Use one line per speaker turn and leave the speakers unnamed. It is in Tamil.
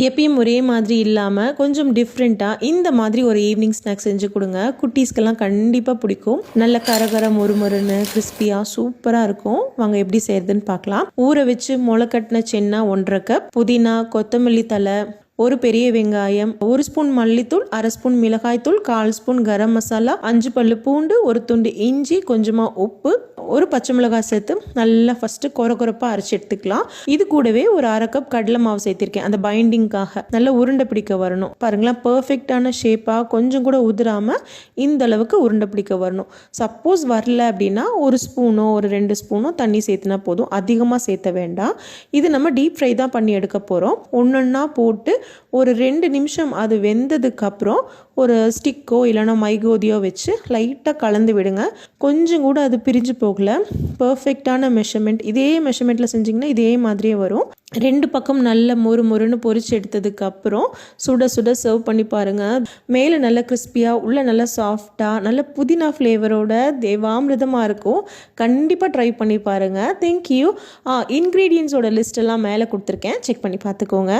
எப்பயும் ஒரே மாதிரி இல்லாமல் கொஞ்சம் டிஃப்ரெண்ட்டாக இந்த மாதிரி ஒரு ஈவினிங் ஸ்நாக்ஸ் செஞ்சு கொடுங்க. குட்டீஸ்க்கெல்லாம் கண்டிப்பாக பிடிக்கும். நல்ல கரகர மொறுமொறுன்னு கிறிஸ்பியாக சூப்பராக இருக்கும். வாங்க எப்படி செய்யறதுன்னு பார்க்கலாம். ஊற வச்சு முளைக்கட்டின சென்னா 1.5 கப், புதினா, கொத்தமல்லி தழை, ஒரு பெரிய வெங்காயம், 1 ஸ்பூன் மல்லித்தூள், 1/2 ஸ்பூன் மிளகாய்த்தூள், 1/4 ஸ்பூன் கரம் மசாலா, 5 பல்லு பூண்டு, ஒரு துண்டு இஞ்சி, கொஞ்சமாக உப்பு, ஒரு பச்சை மிளகாய் சேர்த்து நல்லா ஃபஸ்ட்டு கொரகொரப்பாக அரைச்சி எடுத்துக்கலாம். இது கூடவே ஒரு 1/2 கப் கடலை மாவு சேர்த்திருக்கேன். அந்த பைண்டிங்காக நல்லா உருண்டை பிடிக்க வரணும். பாருங்களேன், பர்ஃபெக்டான ஷேப்பாக கொஞ்சம் கூட உதிராமல் இந்த அளவுக்கு உருண்டை பிடிக்க வரணும். சப்போஸ் வரல அப்படின்னா 1 ஸ்பூனோ ஒரு 2 ஸ்பூனோ தண்ணி சேர்த்துனா போதும். அதிகமாக சேர்த்த வேண்டாம். இது நம்ம டீப் ஃப்ரை தான் பண்ணி எடுக்க போகிறோம். ஒன்றொன்னா போட்டு ஒரு 2 நிமிஷம் அது வெந்ததுக்கப்புறம் ஒரு ஸ்டிக்கோ இல்லைனா மைகோதியோ வச்சு லைட்டாக கலந்து விடுங்க. கொஞ்சம் கூட அது பிரிஞ்சு போகல. பர்ஃபெக்டான மெஷர்மெண்ட். இதே மெஷர்மெண்ட்டில் செஞ்சிங்கன்னா இதே மாதிரியே வரும். 2 பக்கம் நல்ல மொறுன்னு பொரிச்சு எடுத்ததுக்கப்புறம் சுட சுட சர்வ் பண்ணி பாருங்கள். மேலே நல்ல கிறிஸ்பியாக, உள்ள நல்லா சாஃப்டாக, நல்ல புதினா ஃப்ளேவரோட தேவாமிர்தமாக இருக்கும். கண்டிப்பாக ட்ரை பண்ணி பாருங்கள். தேங்க்யூ. இன்க்ரீடியன்ஸோட லிஸ்ட்டெல்லாம் மேலே கொடுத்துருக்கேன், செக் பண்ணி பார்த்துக்கோங்க.